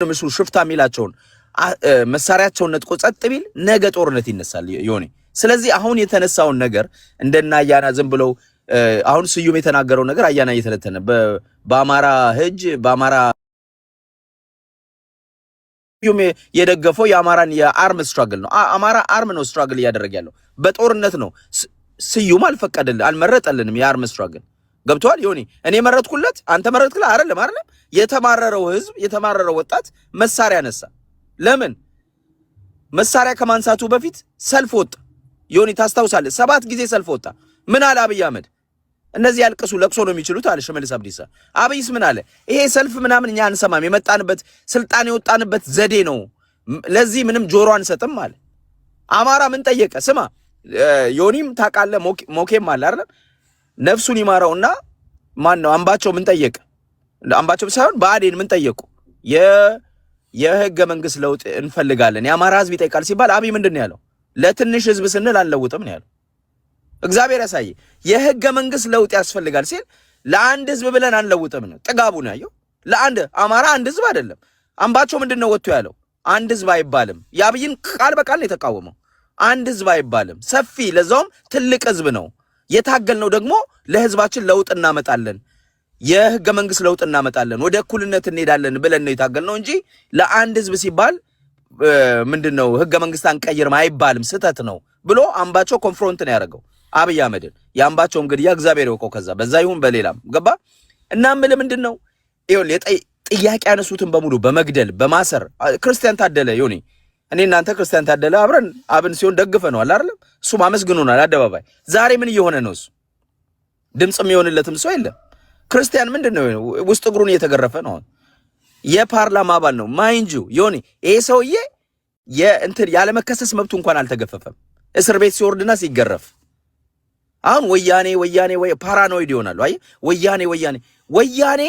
ምስሉ ሽፍታ ሚላቸውን መሳሪያቸውን ነጥቆ ጸጥ ቢል ነገ ጦርነት ይነሳል ዮኒ ስለዚህ አሁን የተነሳውን ነገር እንደና አያና ዝም ብለው አሁን ስዩም የተናገረው ነገር አያና እየተነተነ በአማራ ህጅ በአማራ ስዩም የደገፈው የአማራን የአርም ስትራግል ነው አማራ አርም ነው ስትራግል ያደረገ ያለው በጦርነት ነው ስዩም አልመረጠልንም የአርም ስትራግል ገብቷል ዮኒ እኔ መረጥኩለት አንተ መረጥክላ አይደለም የተማረረው ህዝብ የተማረረው ወጣት መሳሪያ ነሳ ለምን መሳሪያ ከማንሳቱ በፊት ሰልፍ ወጣ ዮኒ ታስታውሳለህ 7 ጊዜ ሰልፍ ወጣ ምን አለ አብይ አህመድ እነዚህ ያልቀሱ ለቅሶ ነው የሚችሉት አለ ሽመልስ አብዲሳ አብይስ ምን አለ ይሄ ሰልፍ ምናምን እኛ አንሰማም የመጣንበት ስልጣን የወጣንበት ዘዴ ነው ለዚህ ምንም ጆሮ አንሰጥም አለ አማራ ምን ጠየቀ ስማ ዮኒም ታቃለ ሞኬም አለ አይደል ነፍሱን ይማራውና ማን ነው አምባቸው ምን ጠየቀ አምባቸው ሳይሆን ባዴን ምን ጠየቁ የህገ መንግስት ለውጥ እንፈልጋለን የአማራ ህዝብ ይጠይቃል ሲባል አብይ ምንድነው ያለው ለትንሽ ህዝብ ስንል አንለውጥም ነው ያለው እግዚአብሔር ያሳይ የህገ መንግስት ለውጥ ያስፈልጋል ሲል ለአንድ ህዝብ ብለን አንለውጥም ነው ጥጋቡ ነው ያየው ለአንድ አማራ አንድ ህዝብ አይደለም አምባቸው ምንድነው ወጥቶ ያለው አንድ ህዝብ አይባልም ያብይን ቃል በቃል ነው የተቃወመው አንድ ህዝብ አይባልም ሰፊ ለዛውም ትልቅ ህዝብ ነው የታገልነው ደግሞ ለህዝባችን ለውጥ እናመጣለን የህገ መንግስት ለውጥ እናመጣለን ወደ እኩልነት እንሄዳለን ብለን ነው የታገልነው እንጂ ለአንድ ህዝብ ሲባል ምንድነው ህገ መንግስት አንቀይርም አይባልም ስተት ነው ብሎ አምባቸው ኮንፍሮንት ነው ያደረገው አብይ አህመድን ያምባቸው እንግዲህ እግዚአብሔር ይወቀው ከዛ በዛ ይሁን በሌላም ገባ እና ምንድነው ይሁን ጥያቄ ያነሱትን በሙሉ በመግደል በማሰር ክርስቲያን ታደለ ዮኒ እኔ እናንተ ክርስቲያን ታደለ አብረን አብን ሲሆን ደግፈነዋል አይደል እሱ ማመስግኑናል አደባባይ ዛሬ ምን እየሆነ ነው እሱ ድምጽም ይሆንለትም ሰው የለም ክርስቲያን ምንድነው ውስጥ እግሩን እየተገረፈ ነው የፓርላማ አባል ነው ማይንጁ ዮኒ ይሄ ሰውዬ የእንትን ያለ መከሰስ መብቱ እንኳን አልተገፈፈም እስር ቤት ሲወርድና ሲገረፍ አሁን ወያኔ ወይ ፓራኖይድ ይሆናል አይ ወያኔ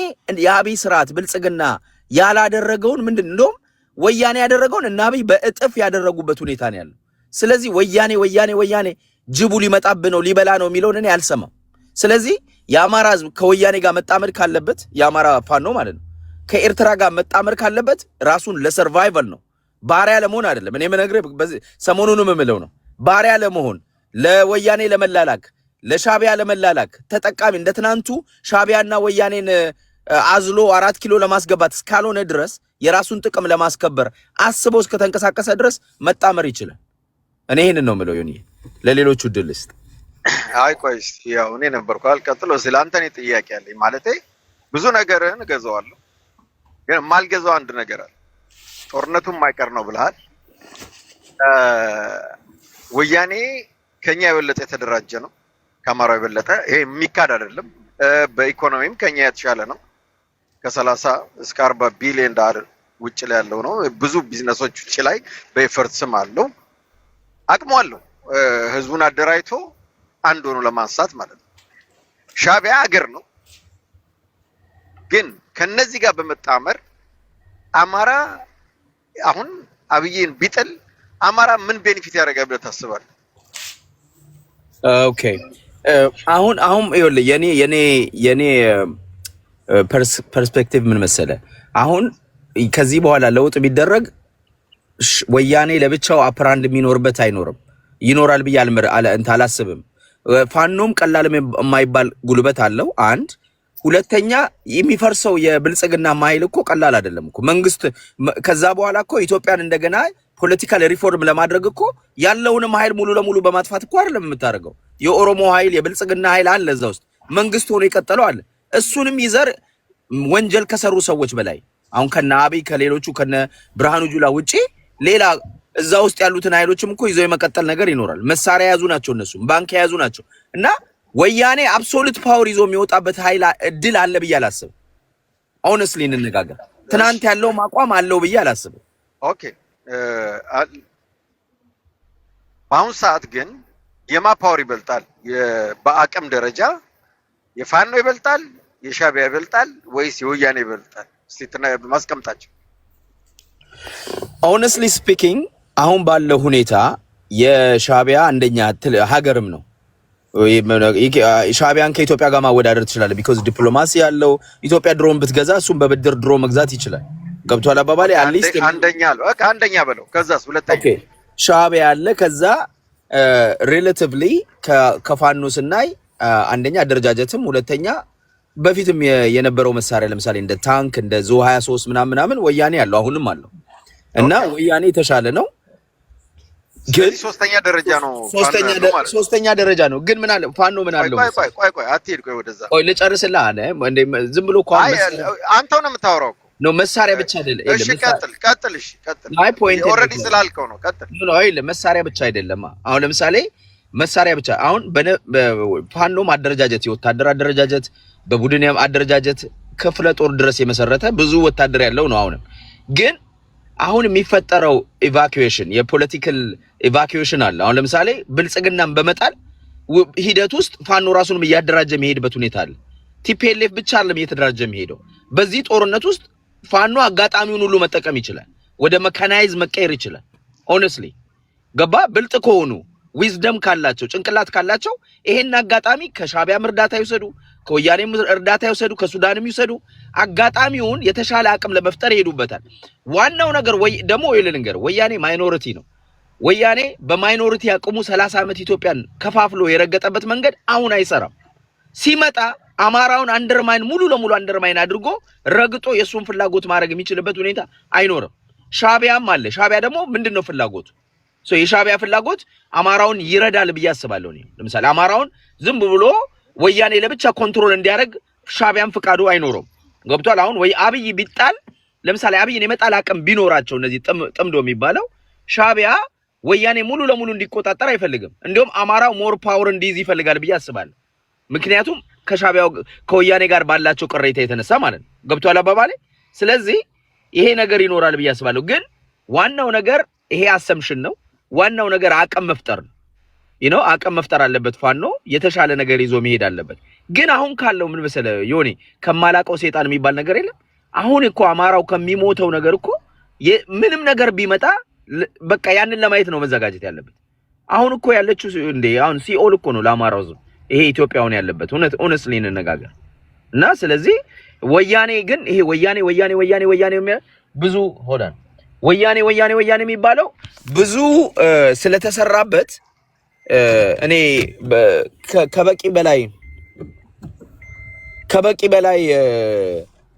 የአብይ ስርዓት ብልጽግና ያላደረገውን ምንድነው ወያኔ ያደረገውን እና አብይ በእጥፍ ያደረጉበት ሁኔታ ነው ያለው ስለዚህ ወያኔ ጅቡ ሊመጣብ ነው ሊበላ ነው የሚለውን እኔ አልሰማም ስለዚህ የአማራ ህዝብ ከወያኔ ጋር መጣመር ካለበት የአማራ ፋኖ ማለት ነው ከኤርትራ ጋር መጣመር ካለበት ራሱን ለሰርቫይቫል ነው ባሪያ ለመሆን አይደለም እኔ መነግርህ ሰሞኑንም የምለው ነው ባሪያ ለመሆን ለወያኔ ለመላላክ ለሻቢያ ለመላላክ ተጠቃሚ እንደትናንቱ ሻቢያና ወያኔን አዝሎ 4 ኪሎ ለማስገባት እስካልሆነ ድረስ የራሱን ጥቅም ለማስከበር አስቦ እስከተንቀሳቀሰ ድረስ መጣመር ይችላል እኔ ይሄንን ነው የምለው ዮኒ ለሌሎቹ ድልስት አይ ቆይስ ያው እኔ ነበርኩ አልቀጥሎ ስላንተኔ ጥያቄ አለኝ ማለቴ ብዙ ነገርን ገዛዋለሁ ግን ማልገዛው አንድ ነገር አለ ጦርነቱም ማይቀር ነው ብለሃል ወያኔ ከኛ የበለጠ የተደራጀ ነው ከአማራው የበለጠ ይሄ የሚካድ አይደለም በኢኮኖሚም ከኛ የተሻለ ነው ከ30 እስከ 40 ቢሊዮን ዶላር ውጭ ላይ ያለው ነው ብዙ ቢዝነሶች ውጭ ላይ በኤፈርት ስም አለው አቅሙ አለው ህዝቡን አደራጅቶ አንድ ሆኖ ለማንሳት ማለት ነው ሻቢያ አገር ነው ግን ከነዚህ ጋር በመጣመር አማራ አሁን አብይን ቢጥል አማራ ምን ቤኔፊት ያደርጋል ብለህ ታስባለህ ኦኬ አሁን ይኸውልህ የኔ ፐርስፔክቲቭ ምን መሰለ አሁን ከዚህ በኋላ ለውጥ ቢደረግ ወያኔ ለብቻው አፕራንድ የሚኖርበት አይኖርም ይኖራል ብዬ አላስብም ፋኖም ቀላል የማይባል ጉልበት አለው አንድ ሁለተኛ የሚፈርሰው የብልጽግና ማይል እኮ ቀላል አይደለም እኮ መንግስት ከዛ በኋላ እኮ ኢትዮጵያን እንደገና ፖለቲካል ሪፎርም ለማድረግ እኮ ያለውንም ኃይል ሙሉ ለሙሉ በማጥፋት እኮ አይደለም የምታደርገው የኦሮሞ ኃይል የብልጽግና ኃይል አለ እዛ ውስጥ መንግስት ሆኖ ይቀጥለው አለ እሱንም ይዘር ወንጀል ከሰሩ ሰዎች በላይ አሁን ከነ አብይ ከሌሎቹ ከነ ብርሃኑ ጁላ ውጪ ሌላ እዛ ውስጥ ያሉትን ኃይሎችም እኮ ይዘው የመቀጠል ነገር ይኖራል መሳሪያ ያዙ ናቸው እነሱ ባንክ ያዙ ናቸው እና ወያኔ አብሶሉት ፓወር ይዞ የሚወጣበት ኃይል እድል አለ ብዬ አላስብም ሆነስትሊ እንነጋገር ትናንት ያለው ማቋም አለው ብዬ አላስብም ኦኬ በአሁን ሰዓት ግን የማ ፓወር ይበልጣል በአቅም ደረጃ የፋኖ ይበልጣል የሻቢያ ይበልጣል ወይስ የወያኔ ይበልጣል እስቲ ማስቀምጣቸው ሆነስትሊ ስፒኪንግ አሁን ባለው ሁኔታ የሻቢያ አንደኛ ሀገርም ነው ሻቢያን ከኢትዮጵያ ጋር ማወዳደር ትችላል ቢኮዝ ዲፕሎማሲ ያለው ኢትዮጵያ ድሮን ብትገዛ እሱም በብድር ድሮ መግዛት ይችላል ገብቷል አባባሌ አትሊስት አንደኛ አለ በቃ አንደኛ በለው ከዛስ ሁለተኛ ኦኬ ሻዕቢያ አለ ከዛ ሪሌቲቭሊ ከፋኖ ስናይ አንደኛ አደረጃጀትም ሁለተኛ በፊትም የነበረው መሳሪያ ለምሳሌ እንደ ታንክ እንደ ዙ 23 ምናምን ወያኔ ያለው አሁንም አለው እና ወያኔ የተሻለ ነው ግን ሶስተኛ ደረጃ ነው ሶስተኛ ደረጃ ነው ግን ምን አለ ፋኖ ምን አለው ቆይ አትሄድ ቆይ ወደዛ ቆይ ልጨርስልህ አለ እንዴ ዝም ብሎ እኮ አንተው ነው የምታወራው ነው መሳሪያ ብቻ አይደለም እሺ ቀጥል አይ ፖይንት ኦሬዲ ስላልከው ነው ቀጥል ነው አይደለም መሳሪያ ብቻ አይደለም አሁን ለምሳሌ መሳሪያ ብቻ አሁን ፋኖ ማደረጃጀት የወታደር አደረጃጀት በቡድን አደረጃጀት ክፍለ ጦር ድረስ የመሰረተ ብዙ ወታደር ያለው ነው ግን አሁን የሚፈጠረው ኢቫኩዌሽን የፖለቲካል ኢቫኩዌሽን አለ አሁን ለምሳሌ ብልጽግናን በመጣል ሂደት ውስጥ ፋኖ ራሱንም ያደራጀ መሄድበት ሁኔታ አለ ቲፒኤልኤፍ ብቻ አይደለም እየተደራጀ የሚሄደው በዚህ ጦርነት ውስጥ ፋኖ አጋጣሚውን ሁሉ መጠቀም ይችላል ወደ መካናይዝ መቀየር ይችላል ሆነስሊ ገባ ብልጥ ከሆኑ ዊዝደም ካላቸው ጭንቅላት ካላቸው ይሄን አጋጣሚ ከሻዕቢያም እርዳታ ይወሰዱ ከወያኔም እርዳታ ይወሰዱ ከሱዳንም ይወሰዱ አጋጣሚውን የተሻለ አቅም ለመፍጠር ይሄዱበታል ዋናው ነገር ወይ ደሞ ይልንገር ወያኔ ማይኖሪቲ ነው ወያኔ በማይኖሪቲ አቅሙ 30 ዓመት ኢትዮጵያን ከፋፍሎ የረገጠበት መንገድ አሁን አይሰራም ሲመጣ አማራውን አንደርማይን ሙሉ ለሙሉ አንደርማይን አድርጎ ረግጦ የሱን ፍላጎት ማድረግ የሚችልበት ሁኔታ አይኖርም ሻዕቢያም አለ ሻዕቢያ ደግሞ ምንድነው ፍላጎቱ የሻዕቢያ ፍላጎት አማራውን ይረዳል ብዬ አስባለሁ ነው ለምሳሌ አማራውን ዝም ብሎ ወያኔ ለብቻ ኮንትሮል እንዲያደርግ ሻዕቢያም ፍቃዱ አይኖርም ገብቷል አሁን ወይ አብይ ቢጣል ለምሳሌ አብይን የመጣል አቅም ቢኖራቸው እነዚህ ጥምዶ የሚባለው ሻዕቢያ ወያኔ ሙሉ ለሙሉ እንዲቆጣጠር አይፈልግም እንዲሁም አማራው ሞር ፓወር እንዲይዝ ይፈልጋል ብዬ አስባለሁ ምክንያቱም ከሻዕቢያው ከወያኔ ጋር ባላቸው ቅሬታ የተነሳ ማለት ነው ገብቷል አባባሌ ስለዚህ ይሄ ነገር ይኖራል ብዬ አስባለሁ ግን ዋናው ነገር ይሄ አሰምሽን ነው ዋናው ነገር አቅም መፍጠር ነው አቅም መፍጠር አለበት ፋኖ የተሻለ ነገር ይዞ መሄድ አለበት ግን አሁን ካለው ምን መሰለ ዮኒ ከማላቀው ሰይጣን የሚባል ነገር የለም አሁን እኮ አማራው ከሚሞተው ነገር እኮ ምንም ነገር ቢመጣ በቃ ያንን ለማየት ነው መዘጋጀት ያለበት አሁን እኮ ያለችው እንዴ አሁን ሲኦል እኮ ነው ለአማራው ይሄ ኢትዮጵያውን ያለበት ሆነስሊ እንነጋገር እና ስለዚህ ወያኔ ግን ይሄ ወያኔ ብዙ ሆዳን ወያኔ የሚባለው ብዙ ስለተሰራበት እኔ ከበቂ በላይ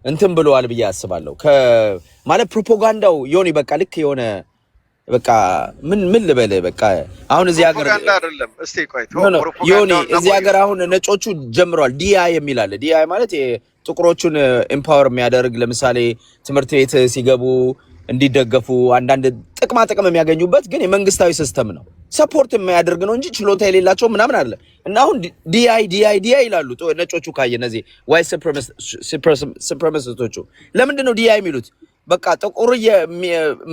እንትን ብለዋል ብዬ አስባለሁ ማለት ፕሮፓጋንዳው ዮኒ በቃ ልክ የሆነ በቃ ምን ልበል በቃ አሁን እዚህ ሀገር ፕሮፓጋንዳ አይደለም እስቲ ቆይ ዮኒ እዚህ ሀገር አሁን ነጮቹ ጀምረዋል ዲአይ የሚላል ዲአይ ማለት ጥቁሮቹን ኤምፓወር የሚያደርግ ለምሳሌ ትምህርት ቤት ሲገቡ እንዲደገፉ አንዳንድ ጥቅም የሚያገኙበት ግን የመንግስታዊ ሲስተም ነው ሰፖርት የሚያደርግ ነው እንጂ ችሎታ የሌላቸው ምናምን አይደለም እና አሁን ዲአይ ይላሉ ነጮቹ ካየ እነዚህ ዋይት ሱፕሪማሲስቶቹ ለምንድን ነው ዲአይ የሚሉት በቃ ጥቁር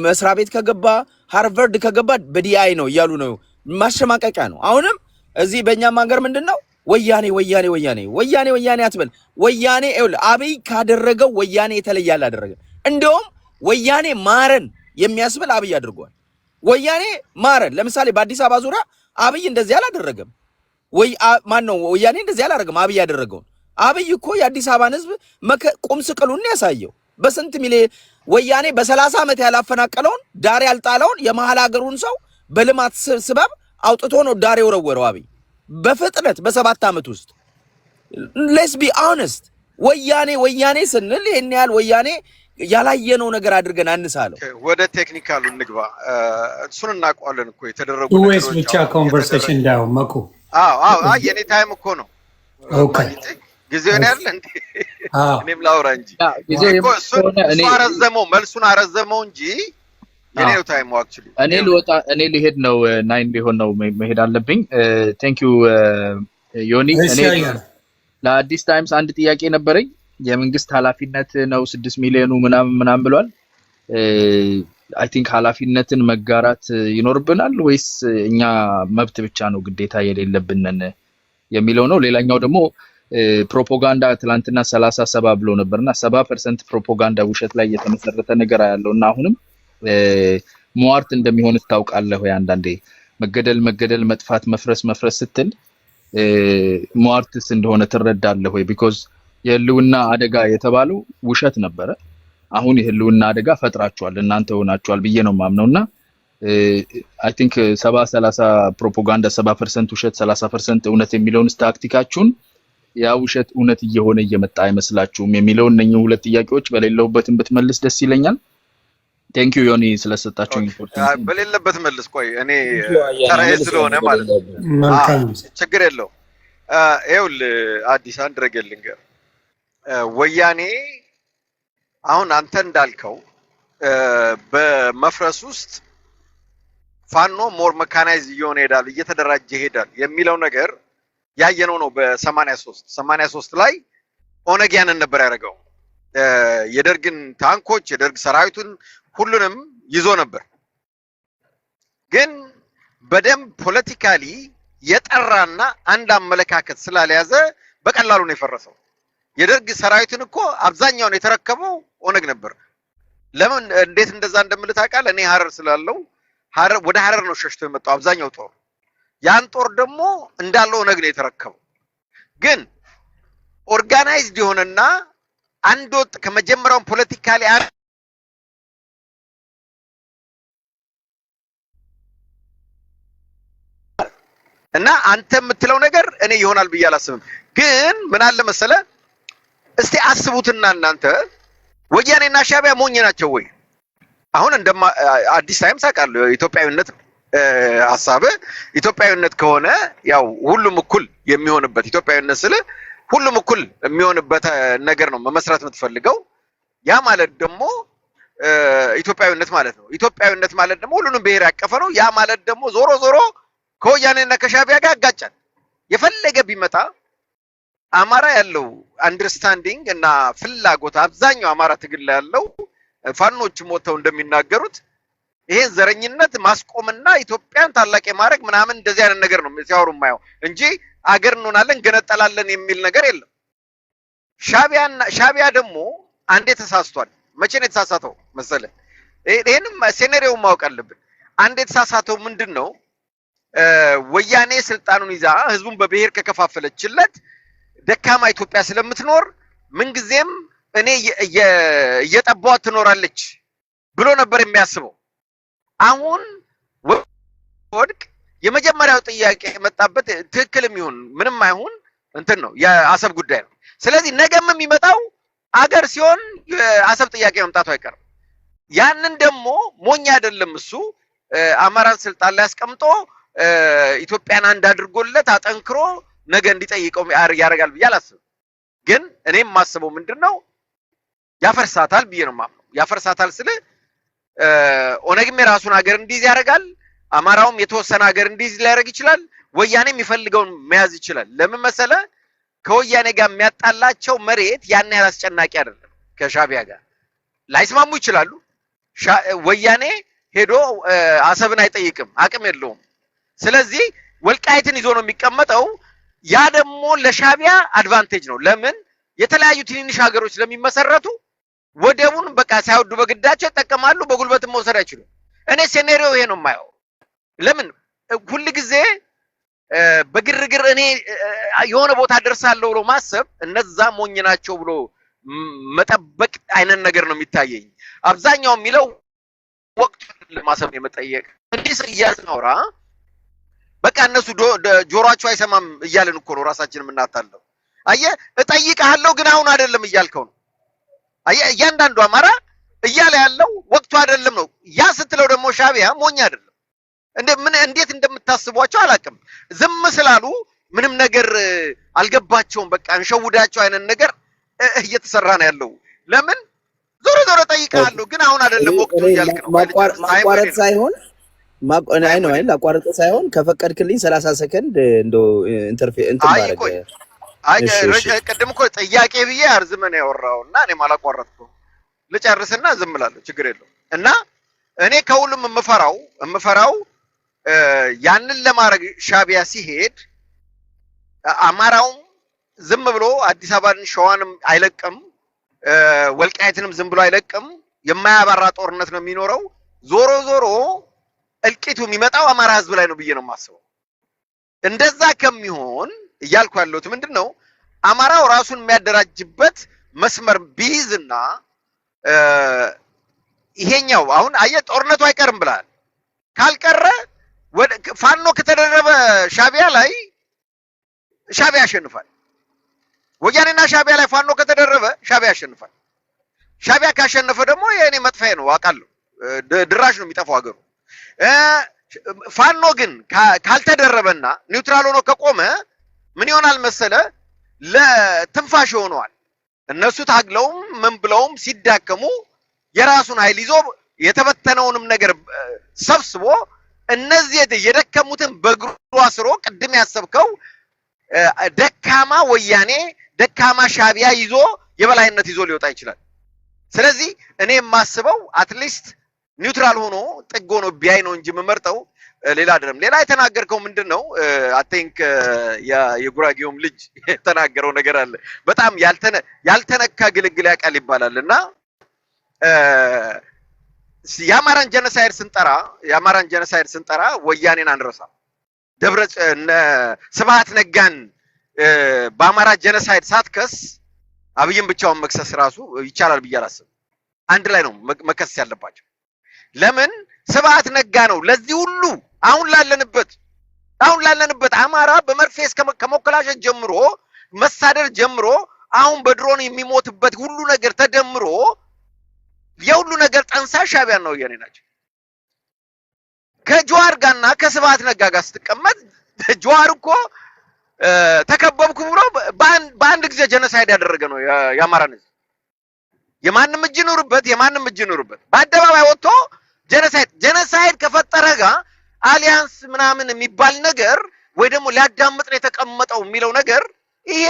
መስሪያ ቤት ከገባ ሃርቫርድ ከገባ በዲአይ ነው እያሉ ነው ማሸማቀቂያ ነው አሁንም እዚህ በእኛም ሀገር ምንድነው ወያኔ አትበል ወያኔ አብይ ካደረገው ወያኔ የተለየ አላደረገ እንደውም ወያኔ ማረን የሚያስብል አብይ አድርጓል ወያኔ ማረን ለምሳሌ በአዲስ አበባ ዙሪያ አብይ እንደዚህ አላደረገም ማን ነው ወያኔ እንደዚህ አላደረገም አብይ ያደረገው አብይ እኮ የአዲስ አበባን ህዝብ ቁም ስቅሉን ያሳየው በስንት ሚሊዮን ወያኔ በ30 ዓመት ያላፈናቀለውን ዳር ያልጣለውን የመሃል ሀገሩን ሰው በልማት ስበብ አውጥቶ ነው ዳር የወረወረው አብይ በፍጥነት በ7 ዓመት ውስጥ ሌትስ ቢ ኦነስት ወያኔ ስንል ይሄን ያህል ወያኔ ያላየነው ነገር አድርገን አንሳለው ወደ ቴክኒካሉ እንግባ እሱን እናውቀዋለን እኮ የተደረጉ ወይስ ብቻ ኮንቨርሴሽን ዳው መኩ የኔ ታይም እኮ ነው ኦኬ ጊዜው ነው አይደል እንዴ እኔም ላውራ እንጂ እሱ መልሱን አረዘመው እንጂ የኔው ታይም አክቹሊ እኔ ልሄድ ነው 9 ሊሆን ነው መሄድ አለብኝ ቴንክ ዩ ዮኒ እኔ ለአዲስ ታይምስ አንድ ጥያቄ ነበረኝ የመንግስት ኃላፊነት ነው 6 ሚሊዮኑ ምናምን ብሏል አይ ቲንክ ኃላፊነትን መጋራት ይኖርብናል ወይስ እኛ መብት ብቻ ነው ግዴታ የሌለብንን የሚለው ነው ሌላኛው ደግሞ ፕሮፓጋንዳ ትላንትና 37 ብሎ ነበርና 70% ፕሮፓጋንዳ ውሸት ላይ የተመሰረተ ነገር ያለውና አሁንም ሟርት እንደሚሆን ታውቃለህ ወይ አንዳንዴ መገደል መጥፋት መፍረስ ስትል ሟርትስ እንደሆነ ትረዳለህ ወይ ቢኮዝ የህልውና አደጋ የተባለው ውሸት ነበረ አሁን የህልውና አደጋ ፈጥራችኋል እናንተ ሆናችኋል ብዬ ነው ማምነውና አይ ቲንክ 70-30 ፕሮፓጋንዳ 70% ውሸት 30% እውነት የሚለውን ታክቲካችሁን ያ ውሸት እውነት እየሆነ እየመጣ አይመስላችሁም የሚለውን እነኚህ ሁለት ጥያቄዎች በሌለውበትም ብትመልስ ደስ ይለኛል። ቴንክ ዩ ዮኒ ስለሰጣችሁኝ ኢንፎርሜሽን። በሌለበት መልስ ቆይ እኔ ተራዬ ስለሆነ ማለት ነው። ችግር የለው። ይኸውልህ አዲስ አንድ ነገር ልንገር። ወያኔ አሁን አንተ እንዳልከው በመፍረስ ውስጥ ፋኖ ሞር መካናይዝ እየሆነ ይሄዳል እየተደራጀ ይሄዳል የሚለው ነገር ያየነው ነው። በ83 ላይ ኦነግ ያንን ነበር ያደረገው። የደርግን ታንኮች የደርግ ሰራዊቱን ሁሉንም ይዞ ነበር። ግን በደም ፖለቲካሊ የጠራና አንድ አመለካከት ስላልያዘ በቀላሉ ነው የፈረሰው። የደርግ ሰራዊትን እኮ አብዛኛውን የተረከበው ኦነግ ነበር። ለምን እንዴት እንደዛ እንደምልህ ታውቃለህ? እኔ ሐረር ስላለው ወደ ሐረር ነው ሸሽቶ የመጣው አብዛኛው ጦር። ያን ጦር ደግሞ እንዳለው ኦነግ ነው የተረከበው። ግን ኦርጋናይዝድ የሆነና አንድ ወጥ ከመጀመሪያው ፖለቲካሊ እና አንተ የምትለው ነገር እኔ ይሆናል ብዬ አላስብም። ግን ምን አለ መሰለ እስቲ አስቡትና እናንተ ወያኔና ሻዕቢያ ሞኝ ናቸው ወይ? አሁን እንደማ አዲስ ታይምስ አውቃለሁ ኢትዮጵያዊነት ሐሳብ ኢትዮጵያዊነት ከሆነ ያው ሁሉም እኩል የሚሆንበት ኢትዮጵያዊነት ስለ ሁሉም እኩል የሚሆንበት ነገር ነው መመስረት የምትፈልገው። ያ ማለት ደግሞ ኢትዮጵያዊነት ማለት ነው። ኢትዮጵያዊነት ማለት ደግሞ ሁሉንም ብሔር ያቀፈ ነው። ያ ማለት ደግሞ ዞሮ ዞሮ ከወያኔና ከሻዕቢያ ጋር ያጋጫል። የፈለገ ቢመጣ አማራ ያለው አንደርስታንዲንግ እና ፍላጎት አብዛኛው አማራ ትግል ላይ ያለው ፋኖች ሞተው እንደሚናገሩት ይሄ ዘረኝነት ማስቆምና ኢትዮጵያን ታላቅ የማድረግ ምናምን እንደዚህ አይነት ነገር ነው ሲያወሩ ማየው እንጂ አገር እንሆናለን ገነጠላለን የሚል ነገር የለም። ሻዕቢያ ደግሞ አንዴ ተሳስቷል። መቼ ነው የተሳሳተው መሰለ? ይሄንም ሴኔሪዮ ማወቅ አለብን። አንዴ የተሳሳተው ምንድነው? ወያኔ ስልጣኑን ይዛ ህዝቡን በብሔር ከከፋፈለችለት ደካማ ኢትዮጵያ ስለምትኖር ምንጊዜም እኔ እየጠባዋት ትኖራለች ብሎ ነበር የሚያስበው። አሁን ወድቅ የመጀመሪያው ጥያቄ የመጣበት ትክክልም ይሁን ምንም አይሁን እንትን ነው የአሰብ ጉዳይ ነው። ስለዚህ ነገም የሚመጣው አገር ሲሆን የአሰብ ጥያቄ መምጣቱ አይቀርም። ያንን ደግሞ ሞኝ አይደለም እሱ አማራን ስልጣን ላይ አስቀምጦ ኢትዮጵያን አንድ አድርጎለት አጠንክሮ ነገ እንዲጠይቀው ያደርጋል ብዬ አላስብም። ግን እኔም ማስበው ምንድነው ያፈርሳታል ብዬ ነው ማምነው። ያፈርሳታል ስለ ኦነግም የራሱን ሀገር እንዲይዝ ያደርጋል። አማራውም የተወሰነ ሀገር እንዲይዝ ሊያደርግ ይችላል። ወያኔም የሚፈልገውን መያዝ ይችላል። ለምን መሰለ? ከወያኔ ጋር የሚያጣላቸው መሬት ያን ያህል አስጨናቂ አይደለም። ከሻዕቢያ ጋር ላይስማሙ ይችላሉ። ወያኔ ሄዶ አሰብን አይጠይቅም፣ አቅም የለውም። ስለዚህ ወልቃይትን ይዞ ነው የሚቀመጠው። ያ ደግሞ ለሻዕቢያ አድቫንቴጅ ነው። ለምን? የተለያዩ ትንንሽ ሀገሮች ስለሚመሰረቱ ወደቡን በቃ ሳይወዱ በግዳቸው ይጠቀማሉ። በጉልበትም መውሰድ አይችሉም። እኔ ሴኔሪዮ ይሄ ነው የማየው። ለምን ሁሉ ጊዜ በግርግር እኔ የሆነ ቦታ ደርሳለሁ ብሎ ማሰብ እነዛ ሞኝ ናቸው ብሎ መጠበቅ አይነት ነገር ነው የሚታየኝ። አብዛኛው የሚለው ወቅቱን ለማሰብ የመጠየቅ እንዲህ እያስናውራ በቃ እነሱ ጆሮአቸው አይሰማም እያልን እኮ ነው ራሳችንን የምናታለው። አየህ እጠይቅሃለሁ ግን አሁን አይደለም እያልከው ነው። አየህ እያንዳንዱ አማራ እያለ ያለው ወቅቱ አይደለም ነው። ያ ስትለው ደግሞ ሻዕቢያ ሞኝ አይደለም። እንዴት እንደምታስቧቸው አላውቅም። ዝም ስላሉ ምንም ነገር አልገባቸውም። በቃ እንሸውዳቸው አይነት ነገር እየተሰራ ነው ያለው። ለምን ዞሮ ዞሮ ጠይቃለሁ ግን አሁን አይደለም ወቅቱ እያልክ ነው። ማቋረጥ ሳይሆን ላቋረጥ ሳይሆን ከፈቀድክልኝ 30 ሰከንድ እንደው እንትን ባረገ ቅድም እኮ ጥያቄ ብዬ አርዝመን ያወራውና እኔም አላቋረጥኩም። ልጨርስና ዝም እላለሁ፣ ችግር የለውም። እና እኔ ከሁሉም የምፈራው ያንን ለማድረግ ሻዕቢያ ሲሄድ አማራውም ዝም ብሎ አዲስ አበባን ሸዋንም አይለቅም፣ ወልቃይትንም ዝም ብሎ አይለቅም። የማያባራ ጦርነት ነው የሚኖረው። ዞሮ ዞሮ እልቂቱ የሚመጣው አማራ ህዝብ ላይ ነው ብዬ ነው የማስበው። እንደዛ ከሚሆን እያልኩ ያለሁት ምንድነው አማራው ራሱን የሚያደራጅበት መስመር ቢይዝና ይሄኛው አሁን አየህ ጦርነቱ አይቀርም ብለሃል። ካልቀረ ፋኖ ከተደረበ ሻቢያ ላይ ሻቢያ ያሸንፋል። ወያኔና ሻቢያ ላይ ፋኖ ከተደረበ ሻቢያ ያሸንፋል። ሻቢያ ካሸነፈ ደግሞ የኔ መጥፋዬ ነው አውቃለሁ። ድራሽ ነው የሚጠፋው ሀገሩ። ፋኖ ግን ካልተደረበና ኒውትራል ሆኖ ከቆመ ምን ይሆናል መሰለ? ለትንፋሽ ሆነዋል። እነሱ ታግለውም ምን ብለውም ሲዳከሙ የራሱን ኃይል ይዞ የተበተነውንም ነገር ሰብስቦ እነዚህ የደከሙትን በእግሩ አስሮ ቅድም ያሰብከው ደካማ ወያኔ ደካማ ሻቢያ ይዞ የበላይነት ይዞ ሊወጣ ይችላል። ስለዚህ እኔ የማስበው አትሊስት ኒውትራል ሆኖ ጥግ ሆኖ ቢያይ ነው እንጂ የምመርጠው ሌላ አይደለም። ሌላ የተናገርከው ምንድነው? አይ ቲንክ የጉራጌውም ልጅ የተናገረው ነገር አለ። በጣም ያልተነካ ግልግል ያውቃል ይባላልና የአማራን ጀነሳይድ ስንጠራ ወያኔን አንረሳም። ስብሃት ነጋን በአማራ ጀነሳይድ ሳትከስ አብይን ብቻውን መክሰስ ራሱ ይቻላል ብዬ አላስብም። አንድ ላይ ነው መከሰስ ያለባቸው። ለምን ስብሃት ነጋ ነው ለዚህ ሁሉ አሁን ላለንበት አማራ በመርፌ ከመከላሸት ጀምሮ መሳደር ጀምሮ አሁን በድሮን የሚሞትበት ሁሉ ነገር ተደምሮ የሁሉ ነገር ጠንሳሽ ሻቢያን ነው ወያኔ ናቸው። ከጀዋር ጋርና ከስብሃት ነጋ ጋር ስትቀመጥ ጀዋር እኮ ተከበብኩ ብሎ በአንድ ጊዜ ጀነሳይድ ያደረገ ነው የአማራን ህዝብ። የማንም እጅ ኑርበት በአደባባይ ወጥቶ ጀነሳይድ ከፈጠረ ጋር አሊያንስ ምናምን የሚባል ነገር ወይ ደግሞ ሊያዳምጥ ነው የተቀመጠው የሚለው ነገር ይሄ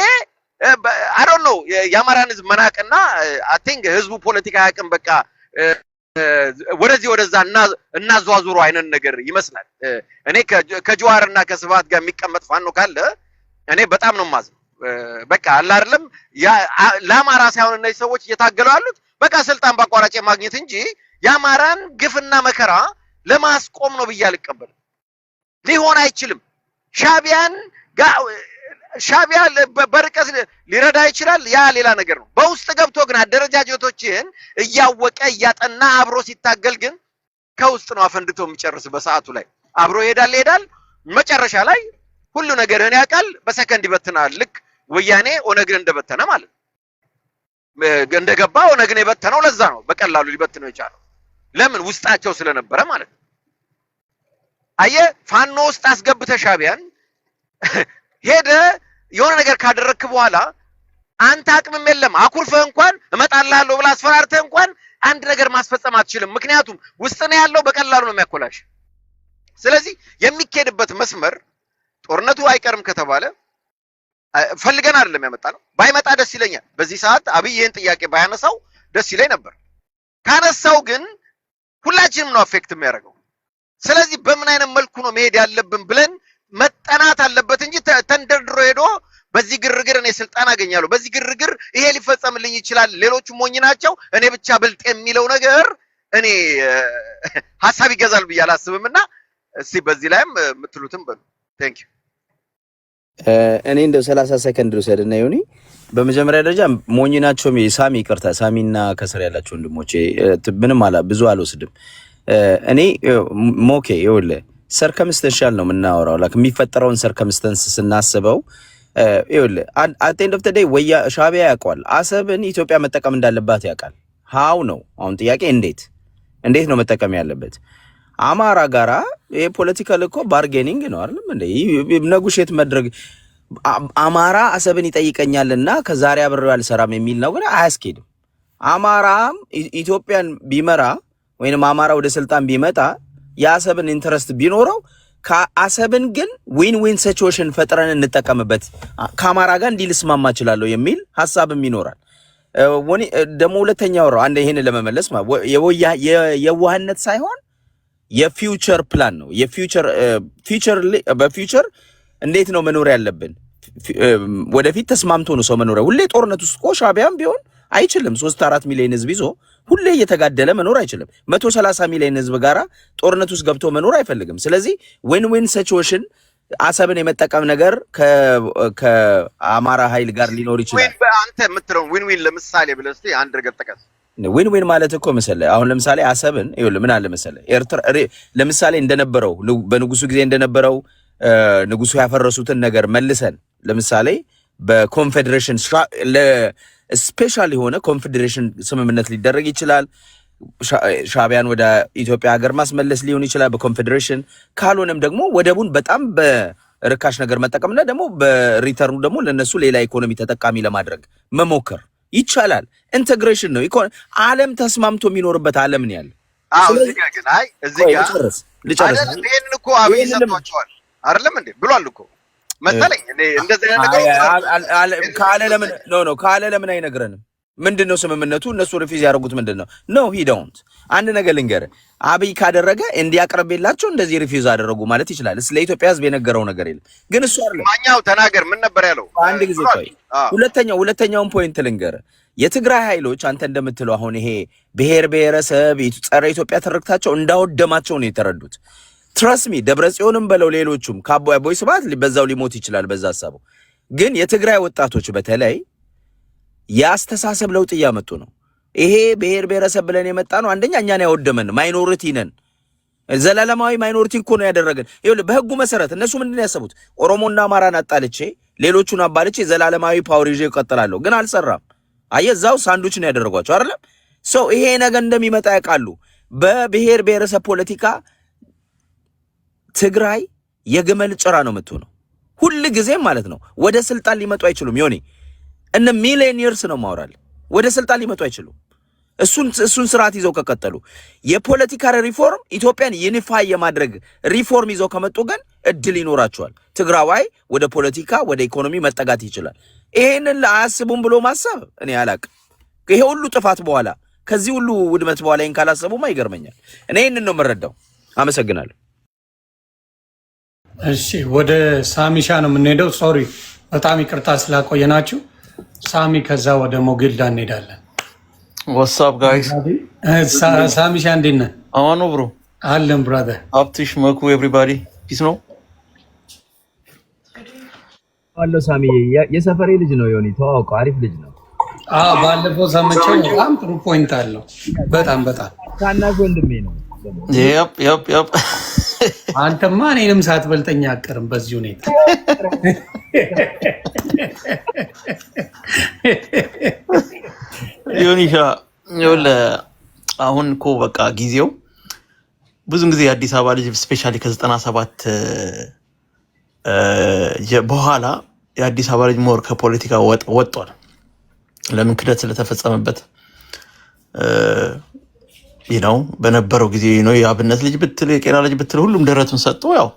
I don't know የአማራን ህዝብ መናቅና I think ህዝቡ ፖለቲካ ያቅም በቃ ወደዛ እናዟዙሩ አይነን ነገር ይመስላል። እኔ ከጀዋርና ከስብሃት ጋር የሚቀመጥ ፋኖ ካለ እኔ በጣም ነው ማዝነው። በቃ አለ አይደለም ለአማራ ሳይሆን እነዚህ ሰዎች እየታገሉ ያሉት በቃ ስልጣን ባቋራጭ ማግኘት እንጂ የአማራን ግፍና መከራ ለማስቆም ነው ብዬ አልቀበልም። ሊሆን አይችልም። ሻቢያ በርቀት ሊረዳ ይችላል፣ ያ ሌላ ነገር ነው። በውስጥ ገብቶ ግን አደረጃጀቶችን እያወቀ እያጠና አብሮ ሲታገል ግን ከውስጥ ነው አፈንድቶ የሚጨርስ። በሰዓቱ ላይ አብሮ ይሄዳል መጨረሻ ላይ ሁሉ ነገርን ያውቃል፣ በሰከንድ ይበትናል። ልክ ወያኔ ኦነግን እንደበተነ ማለት እንደገባ ኦነግን የበተነው ለዛ ነው በቀላሉ ሊበትነው የቻለው። ለምን? ውስጣቸው ስለነበረ ማለት ነው። አየህ ፋኖ ውስጥ አስገብተ ሻቢያን ሄደ የሆነ ነገር ካደረክ በኋላ አንተ አቅምም የለም አኩርፈህ እንኳን እመጣልሃለሁ ብለህ አስፈራርተህ እንኳን አንድ ነገር ማስፈጸም አትችልም። ምክንያቱም ውስጥ ነው ያለው፣ በቀላሉ ነው የሚያኮላሽ። ስለዚህ የሚኬድበት መስመር ጦርነቱ አይቀርም ከተባለ ፈልገን አይደለም ያመጣነው። ባይመጣ ደስ ይለኛል። በዚህ ሰዓት አብይ ይሄን ጥያቄ ባያነሳው ደስ ይለኝ ነበር። ካነሳው ግን ሁላችንም ነው አፌክት የሚያደርገው። ስለዚህ በምን አይነት መልኩ ነው መሄድ ያለብን ብለን መጠናት አለበት እንጂ ተንደርድሮ ሄዶ በዚህ ግርግር እኔ ስልጣን አገኛለሁ፣ በዚህ ግርግር ይሄ ሊፈጸምልኝ ይችላል፣ ሌሎቹ ሞኝ ናቸው፣ እኔ ብቻ ብልጥ የሚለው ነገር እኔ ሐሳብ ይገዛል ብዬ አላስብምና እስቲ በዚህ ላይም የምትሉትም በሉ። ቴንክ ዩ። እኔ እንደው 30 ሰከንድ ልውሰድና ይሁን። በመጀመሪያ ደረጃ ሞኝ ናቸው ሳሚ፣ ይቅርታ ሳሚና ከስር ያላችሁ ወንድሞቼ ምንም ብዙ አልወስድም። እኔ ሞኬ ይኸውልህ ሰርከምስተንሻል ነው የምናወራው። ላክ የሚፈጠረውን ሰርከምስተንስ ስናስበው ይኸውልህ አት ኤንድ ኦፍ ዘ ዴይ ሻቢያ ያውቃል አሰብን ኢትዮጵያ መጠቀም እንዳለባት ያውቃል። ሃው ነው አሁን ጥያቄ፣ እንዴት ነው መጠቀም ያለበት? አማራ ጋራ የፖለቲካል እኮ ባርጌኒንግ ነው አይደል እንዴ? ነጉሼት መድረግ አማራ አሰብን ይጠይቀኛልና ከዛሬ አብሬው አልሰራም የሚል ነው ግን አያስኬድም። አማራም ኢትዮጵያን ቢመራ ወይንም አማራ ወደ ስልጣን ቢመጣ የአሰብን ኢንተረስት ቢኖረው ከአሰብን ግን ዊን ሲቹዌሽን ፈጥረን እንጠቀምበት ከአማራ ጋር እንዲልስማማ ይችላል የሚል ሐሳብም ይኖራል። ደግሞ ሁለተኛው ነው አንድ ይሄን ለመመለስ የዋህነት ሳይሆን የፊውቸር ፕላን ነው። በፊውቸር እንዴት ነው መኖር ያለብን? ወደፊት ተስማምቶ ነው ሰው መኖር። ሁሌ ጦርነት ውስጥ ሻቢያም ቢሆን አይችልም። 3-4 ሚሊዮን ህዝብ ይዞ ሁሌ እየተጋደለ መኖር አይችልም። 130 ሚሊዮን ህዝብ ጋራ ጦርነት ውስጥ ገብቶ መኖር አይፈልግም። ስለዚህ ዊን ሲቹዌሽን አሰብን የመጠቀም ነገር ከአማራ ኃይል ጋር ሊኖር ይችላል። አንተ የምትለው ዊን ለምሳሌ ብለህ እስቲ አንድ ነገር ጥቀስ። ዊን ዊን ማለት እኮ መሰለ አሁን ለምሳሌ አሰብን ይኸውልህ ምን አለ መሰለ ኤርትራ ለምሳሌ እንደነበረው በንጉሱ ጊዜ እንደነበረው ንጉሱ ያፈረሱትን ነገር መልሰን ለምሳሌ በኮንፌዴሬሽን ስፔሻል የሆነ ኮንፌዴሬሽን ስምምነት ሊደረግ ይችላል። ሻዕቢያን ወደ ኢትዮጵያ ሀገር ማስመለስ ሊሆን ይችላል በኮንፌዴሬሽን። ካልሆነም ደግሞ ወደቡን በጣም በርካሽ ነገር መጠቀምና ደግሞ በሪተርኑ ደግሞ ለነሱ ሌላ ኢኮኖሚ ተጠቃሚ ለማድረግ መሞከር ይቻላል። ኢንተግሬሽን ነው። ዓለም ተስማምቶ የሚኖርበት ዓለም ነው ያለው። እዚህ ጋር ግን እዚህ ጋር ልጨርስ። ይሄንን እኮ አብይ ሰጥቷቸዋል አይደለም እንዴ ብሏል እኮ መሰለኝ። እንደዚህ አይነት ነገር ካለ ለምን አይነግረንም? ምንድነው ስምምነቱ? እነሱ ሪፊዝ ያደርጉት ምንድነው? ኖ ሂ ዶንት። አንድ ነገር ልንገርህ፣ አብይ ካደረገ እንዲያቀርብላቸው እንደዚህ ሪፊዝ አደረጉ ማለት ይችላል። ስለ ኢትዮጵያ ሕዝብ የነገረው ነገር የለም። ግን እሱ አይደለም ማኛው ተናገር። ምን ነበር ያለው? አንድ ጊዜ ቆይ። ሁለተኛውን ፖይንት ልንገርህ። የትግራይ ኃይሎች አንተ እንደምትለው አሁን ይሄ ብሔር ብሔረሰብ ጸረ ኢትዮጵያ ትርክታቸው እንዳወደማቸው ነው የተረዱት። ትረስት ሚ ደብረጽዮንም በለው ሌሎቹም ከአቦይ ስብሐት በዛው ሊሞት ይችላል በዛ ሐሳቡ። ግን የትግራይ ወጣቶች በተለይ የአስተሳሰብ ለውጥ እያመጡ ነው። ይሄ ብሔር ብሔረሰብ ብለን የመጣ ነው አንደኛ እኛን ያወደመን ማይኖሪቲ ነን። ዘላለማዊ ማይኖሪቲ እኮ ነው ያደረገን። ይኸውልህ በህጉ መሰረት እነሱ ምንድነው ያሰቡት? ኦሮሞና አማራን አጣልቼ ሌሎቹን አባልቼ ዘላለማዊ ፓወር ይዤ እቀጥላለሁ። ግን አልሰራም። አየህ እዛው ሳንዱች ነው ያደረጓቸው አይደለም? ሰው ይሄ ነገር እንደሚመጣ ያውቃሉ። በብሔር ብሔረሰብ ፖለቲካ ትግራይ የግመል ጭራ ነው የምትሆነው ሁሉ ጊዜም ማለት ነው። ወደ ስልጣን ሊመጡ አይችሉም። ዮኒ እነ ሚሊየንስ ነው ማውራል። ወደ ስልጣን ሊመጡ አይችሉም። እሱን ስርዓት ይዘው ከቀጠሉ የፖለቲካ ሪፎርም ኢትዮጵያን ዩኒፋይ የማድረግ ሪፎርም ይዘው ከመጡ ግን እድል ይኖራቸዋል። ትግራዋይ ወደ ፖለቲካ ወደ ኢኮኖሚ መጠጋት ይችላል። ይሄንን አያስቡም ብሎ ማሰብ እኔ አላቅም። ይሄ ሁሉ ጥፋት በኋላ ከዚህ ሁሉ ውድመት በኋላ ይሄን ካላሰቡማ ይገርመኛል። እኔ ይሄንን ነው የምረዳው። አመሰግናለሁ። እሺ ወደ ሳሚሻ ነው የምንሄደው። ሶሪ በጣም ይቅርታ ስላቆየናችሁ። ሳሚ ከዛ ወደ ሞጊልዳ እንሄዳለን። ዋትስአፕ ጋይስ ሳሚሻ እንዴት ነህ? አማኑ ብሮ አለን ብራዘር። አፕቲሽ መኩ ኤቭሪባዲ ፒስ ነው አሎ። ሳሚ የሰፈሬ ልጅ ነው ዮኒ ተዋውቀው። አሪፍ ልጅ ነው። ባለፈው ሰምቼው በጣም ጥሩ ፖይንት አለው። በጣም ታናሽ ወንድሜ ነው። ያፕ አንተማ እኔንም ሳትበልጠኝ አትቀርም በዚህ ሁኔታ። ዮኒሻ አሁን እኮ በቃ ጊዜው ብዙን ጊዜ የአዲስ አበባ ልጅ ስፔሻሊ ከ97 በኋላ የአዲስ አበባ ልጅ ሞር ከፖለቲካ ወጥቷል። ለምን ክደት ስለተፈጸመበት ነው። በነበረው ጊዜ ነው የአብነት ልጅ ብትል የቄራ ልጅ ብትል ሁሉም ደረቱን ሰጥቶ ያው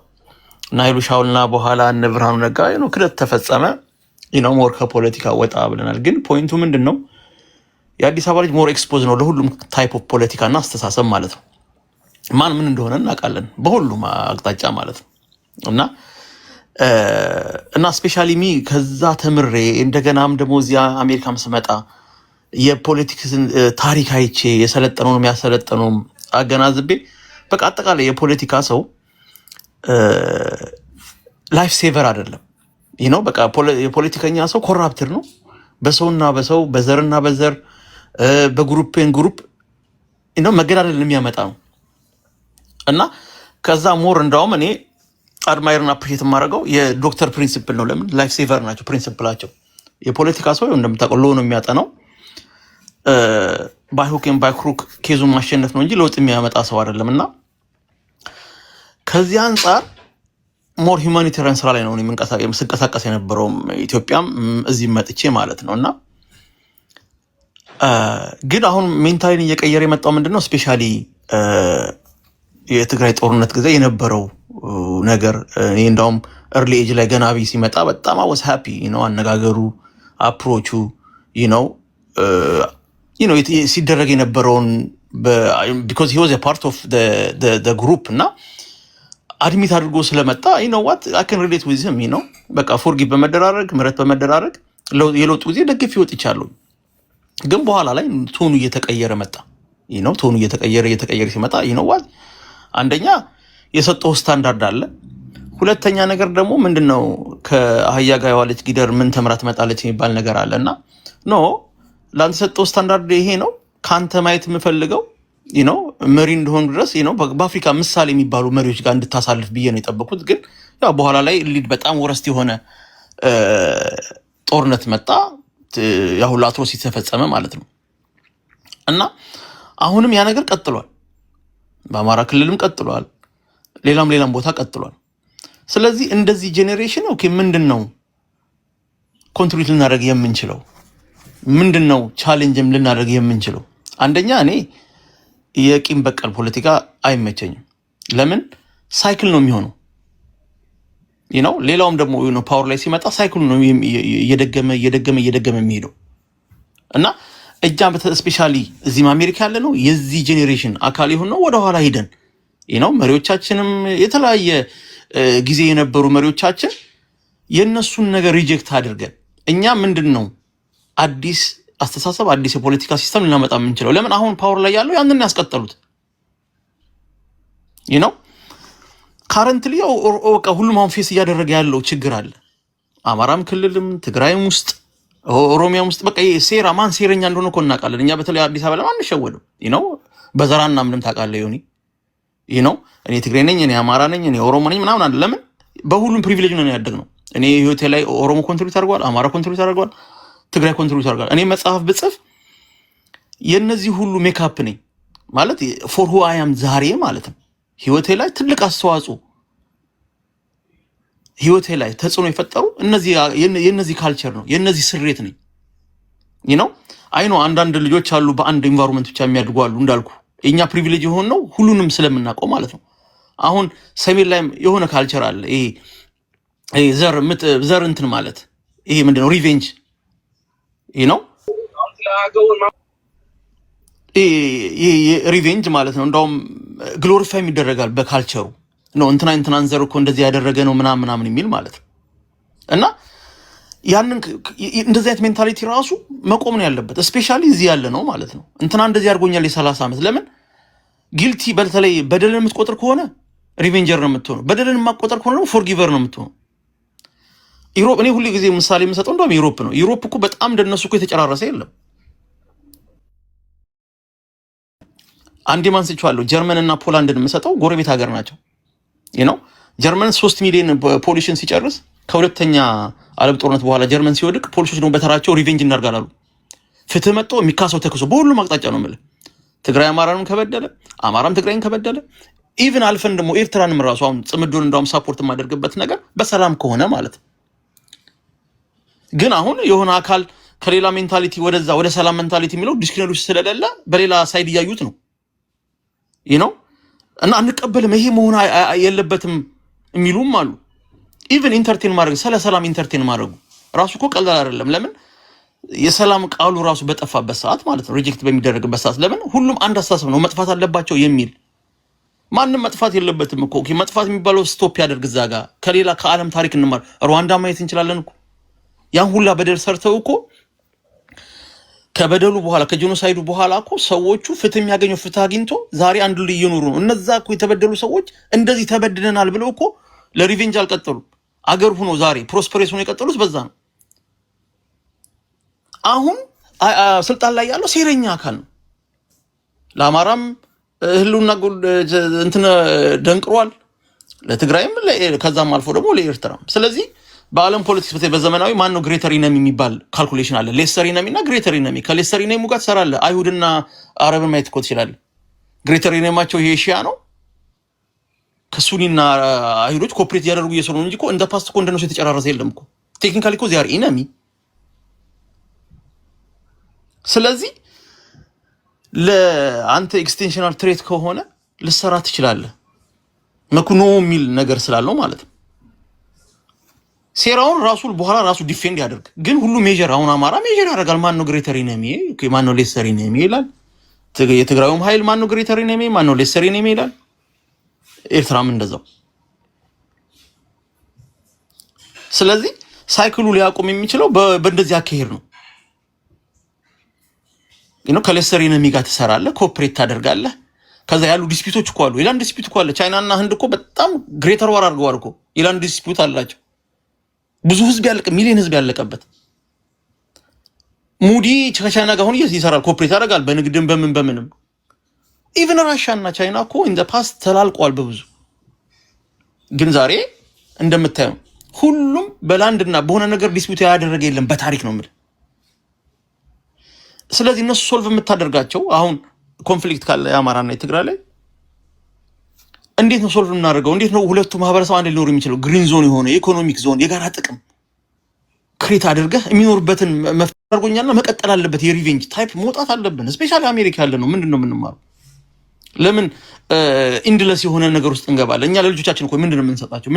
ናይሉ ሻውልና በኋላ እነ ብርሃኑ ነጋ ነው ክደት ተፈጸመ ነው ሞር ከፖለቲካ ወጣ ብለናል። ግን ፖይንቱ ምንድነው? የአዲስ አበባ ልጅ ሞር ኤክስፖዝ ነው ለሁሉም ታይፕ ኦፍ ፖለቲካና አስተሳሰብ ማለት ነው። ማን ምን እንደሆነ እናውቃለን በሁሉም አቅጣጫ ማለት ነው። እና ስፔሻሊ ሚ ከዛ ተምሬ እንደገናም ደግሞ እዚያ አሜሪካም ስመጣ የፖለቲክስ ታሪክ አይቼ የሰለጠነውን የሚያሰለጠነውም አገናዝቤ በቃ አጠቃላይ የፖለቲካ ሰው ላይፍ ሴቨር አይደለም ነው። በቃ የፖለቲከኛ ሰው ኮራፕትር ነው። በሰውና በሰው በዘርና በዘር በግሩፕን ግሩፕ ነው መገዳደል የሚያመጣ ነው። እና ከዛ ሞር እንዳውም እኔ አድማየርና አፕሪሼት የማደርገው የዶክተር ፕሪንሲፕል ነው። ለምን ላይፍ ሴቨር ናቸው ፕሪንሲፕላቸው። የፖለቲካ ሰው እንደምታውቀው ሎ ነው የሚያጠናው ባይሁክን ባይክሩክ ኬዙን ማሸነፍ ነው እንጂ ለውጥ የሚያመጣ ሰው አይደለም። እና ከዚህ አንጻር ሞር ሁማኒታሪያን ስራ ላይ ነው ስንቀሳቀስ የነበረውም ኢትዮጵያም እዚህ መጥቼ ማለት ነው። እና ግን አሁን ሜንታሊን እየቀየረ የመጣው ምንድነው? ስፔሻሊ የትግራይ ጦርነት ጊዜ የነበረው ነገር እኔ እንዳውም early age ላይ ገና ቢ ሲመጣ በጣም I was happy አነጋገሩ አፕሮቹ ሲደረግ የነበረውን because he was a part of the group እና አድሚት አድርጎ ስለመጣ what I can relate with him በቃ ፎርጊቭ በመደራረግ ምረት በመደራረግ የለውጥ ጊዜ ደግፍ ይወጥቻሉ። ግን በኋላ ላይ ቶኑ እየተቀየረ መጣ ቶኑ እየተቀየረ ሲመጣ what አንደኛ የሰጠው ስታንዳርድ አለ። ሁለተኛ ነገር ደግሞ ምንድነው ከአህያ ጋር የዋለች ጊደር ምን ተምራ ትመጣለች የሚባል ነገር አለና ላንተ ሰጠው ስታንዳርድ ይሄ ነው። ካንተ ማየት የምፈልገው መሪ እንደሆን ድረስ በአፍሪካ ምሳሌ የሚባሉ መሪዎች ጋር እንድታሳልፍ ብዬ ነው የጠበቁት። ግን ያው በኋላ ላይ ሊድ በጣም ወረስት የሆነ ጦርነት መጣ። ያው አትሮሲቲ ተፈጸመ ማለት ነው። እና አሁንም ያ ነገር ቀጥሏል። በአማራ ክልልም ቀጥሏል። ሌላም ቦታ ቀጥሏል። ስለዚህ እንደዚህ ጄኔሬሽን ኦኬ ምንድነው ኮንትሪቢዩት ልናደርግ የምንችለው? ምንድነው ቻሌንጅም ልናደርግ የምንችለው? አንደኛ እኔ የቂም በቀል ፖለቲካ አይመቸኝም። ለምን ሳይክል ነው የሚሆነው። ሌላውም ደግሞ ፓወር ላይ ሲመጣ ሳይክሉ ነው እየደገመ የሚሄደው እና እጃም ስፔሻሊ እዚህም አሜሪካ ያለ ነው የዚህ ጄኔሬሽን አካል ይሁን ነው ወደ ኋላ ሄደን መሪዎቻችንም የተለያየ ጊዜ የነበሩ መሪዎቻችን የነሱን ነገር ሪጀክት አድርገን እኛ ምንድነው አዲስ አስተሳሰብ አዲስ የፖለቲካ ሲስተም ልናመጣ የምንችለው? ለምን አሁን ፓወር ላይ ያለው ያንን ያስቀጠሉት ካረንትሊ ሁሉም አሁን ፌስ እያደረገ ያለው ችግር አለ። አማራም ክልልም ትግራይም ውስጥ ኦሮሚያም ውስጥ በቃ ሴራ ማን ሴረኛ እንደሆነ እኮ እናውቃለን። እኛ በተለይ አዲስ አበባ ለማን አንሸወድም። በዘራና ምንም ታውቃለህ እኔ ትግሬ ነኝ፣ እኔ አማራ ነኝ፣ እኔ ኦሮሞ ነኝ ምናምን አለ። ለምን በሁሉም ፕሪቪሌጅ ነው ያደግነው። እኔ ህይወቴ ላይ ኦሮሞ ኮንትሪቢዩት አድርጓል፣ አማራ ኮንትሪቢዩት አድርጓል፣ ትግራይ ኮንትሪቢዩት አድርጓል። እኔ መጽሐፍ ብጽፍ የነዚህ ሁሉ ሜካፕ ነኝ ማለት ፎር ሁ አይ አም ዛሬ ማለት ነው። ህይወቴ ላይ ትልቅ አስተዋጽኦ ህይወቴ ላይ ተጽዕኖ የፈጠሩ የነዚህ ካልቸር ነው የነዚህ ስሬት ነኝ። አንዳንድ ልጆች አሉ በአንድ ኢንቫይሮንመንት ብቻ የሚያድጉ አሉ። እንዳልኩ የኛ ፕሪቪሌጅ የሆን ነው ሁሉንም ስለምናውቀው ማለት ነው። አሁን ሰሜን ላይ የሆነ ካልቸር አለ። ይሄ ዘር እንትን ማለት ይሄ ምንድነው ሪቬንጅ ሪቬንጅ ማለት ነው። እንደውም ግሎሪፋይ ይደረጋል በካልቸሩ ነው። እንትናን ዘር እኮ እንደዚህ ያደረገ ነው ምናምን የሚል ማለት ነው። እና ያንን እንደዚህ አይነት ሜንታሊቲ ራሱ መቆም ነው ያለበት። ስፔሻሊ እዚህ ያለ ነው ማለት ነው። እንደዚህ አድርጎኛል የ30 ዓመት ለምን ጊልቲ በተለይ በደልን የምትቆጥር ከሆነ ሪቬንጀር ነው የምትሆነው። በደልን የማትቆጥር ከሆነ ደግሞ ፎርጊቨር ነው የምትሆነው። ዩሮፕ እኔ ሁሉ ጊዜ ምሳሌ የምሰጠው እንደውም ዩሮፕ ነው። ዩሮፕ እኮ በጣም እንደነሱ እኮ የተጨራረሰ የለም። አንዴ ማንስቻለሁ። ጀርመን እና ፖላንድን የምሰጠው ጎረቤት ሀገር ናቸው። ጀርመን 3 ሚሊዮን ፖሊሽን ሲጨርስ ከሁለተኛ ዓለም ጦርነት በኋላ ጀርመን ሲወድቅ ፖሊሶች ደግሞ በተራቸው ሪቬንጅ እናርጋላሉ። ፍትህ መጥቶ የሚካሰው ተክሶ በሁሉም አቅጣጫ ነው የምልህ። ትግራይ አማራንም ከበደለ አማራም ትግራይን ከበደለ ኢቭን አልፈን ደግሞ ኤርትራንም ራሱ አሁን ጽምዶን እንደውም ሳፖርት የማደርግበት ነገር በሰላም ከሆነ ማለት ነው። ግን አሁን የሆነ አካል ከሌላ ሜንታሊቲ ወደ ሰላም ሜንታሊቲ የሚለው ዲስክሪሚኔሽን ስለሌለ በሌላ ሳይድ እያዩት ነው እና አንቀበልም ይሄ መሆን የለበትም የሚሉም አሉ። ኢቭን ኢንተርቴን ማድረግ ስለ ሰላም ኢንተርቴን ማድረጉ ራሱ እኮ ቀላል አይደለም። ለምን የሰላም ቃሉ ራሱ በጠፋበት ሰዓት ማለት ነው ሪጀክት በሚደረግበት ሰዓት ለምን ሁሉም አንድ አስተሳሰብ ነው መጥፋት አለባቸው የሚል ማንም መጥፋት የለበትም እኮ መጥፋት የሚባለው ስቶፕ ያደርግ እዛ ጋር ከሌላ ከዓለም ታሪክ እንማር። ሩዋንዳ ማየት እንችላለን እኮ ያን ሁላ በደል ሰርተው እኮ ከበደሉ በኋላ ከጄኖሳይዱ በኋላ እኮ ሰዎቹ ፍትህ የሚያገኘው ፍትህ አግኝቶ ዛሬ አንድ ላይ እየኖሩ ነው። እነዛ እኮ የተበደሉ ሰዎች እንደዚህ ተበድለናል ብለው እኮ ለሪቬንጅ አልቀጠሉም። አገር ሆኖ ዛሬ ፕሮስፐሬስ ሆኖ የቀጠሉት በዛ ነው። አሁን ስልጣን ላይ ያለው ሴረኛ አካል ነው። ለአማራም ህልውና እንትን ደንቅሯል፣ ለትግራይም ከዛም አልፎ ደግሞ ለኤርትራም። ስለዚህ በዓለም ፖለቲክስ በዘመናዊ ማን ነው ግሬተር ኢነሚ የሚባል ካልኩሌሽን አለ። ሌሰር ኢነሚ እና ግሬተር ኢነሚ። ከሌሰር ኢነሚ ጋር ትሰራለህ። አይሁድና አረብን ማየት እኮ ትችላለህ። ግሬተር ኢነሚያቸው ይሄ ሺያ ነው። ከሱኒና አይሁዶች ኮፕሬት እያደረጉ እየሰሩ ነው እንጂ እኮ እንደ ፓስት እኮ እንደነሱ የተጨራረሰ የለም እኮ። ቴክኒካሊ እኮ ዚያር ኢነሚ። ስለዚህ ለአንተ ኤክስቴንሽናል ትሬት ከሆነ ልሰራ ትችላለህ። መክኖ የሚል ነገር ስላለው ማለት ነው። ሴራውን ራሱ በኋላ ራሱ ዲፌንድ ያደርግ። ግን ሁሉ ሜጀር አሁን አማራ ሜጀር ያደርጋል። ማን ነው ግሬተር ኢነሚ? ማን ነው ሌሰር ኢነሚ ይላል። የትግራዩም ኃይል ማን ነው ግሬተር ኢነሚ? ማን ነው ሌሰር ኢነሚ ይላል። ኤርትራም እንደዛው። ስለዚህ ሳይክሉ ሊያቆም የሚችለው በእንደዚህ አካሄድ ነው። ከሌሰር ኢነሚ ጋር ትሰራለህ፣ ኮኦፕሬት ታደርጋለህ። ከዛ ያሉ ዲስፒቶች እኮ አሉ። ኢላንድ ዲስፒት እኮ አለ። ቻይናና ህንድ እኮ በጣም ግሬተር ዋር አድርገዋል እኮ። ኢላንድ ዲስፒት አላቸው። ብዙ ህዝብ ያለቀ ሚሊዮን ህዝብ ያለቀበት ሙዲ ከቻይና ጋር ሆኖ ይሰራል፣ ኮፕሬት ያደርጋል በንግድም በምንም። ኢቨን ራሻ እና ቻይና እኮ ኢን ዘ ፓስት ተላልቀዋል በብዙ። ግን ዛሬ እንደምታየው ሁሉም በላንድና በሆነ ነገር ዲስፒዩት ያደረገ የለም በታሪክ ነው የምልህ። ስለዚህ እነሱ ሶልቭ የምታደርጋቸው አሁን ኮንፍሊክት ካለ የአማራና የትግራይ ላይ እንዴት ነው ሶልቭ የምናደርገው? እንዴት ነው ሁለቱ ማህበረሰብ አንድ ሊኖር የሚችለው? ግሪን ዞን የሆነ ኢኮኖሚክ ዞን የጋራ ጥቅም ክሬት አድርገህ የሚኖርበትን መፍጠር አድርጎኛልና መቀጠል አለበት። የሪቬንጅ ታይፕ መውጣት አለብን። ስፔሻሊ አሜሪካ ያለ ነው ምንድነው የምንማረው? ለምን ኢንድለስ የሆነ ነገር ውስጥ እንገባለን? እኛ ለልጆቻችን እኮ ምንድነው የምንሰጣቸው?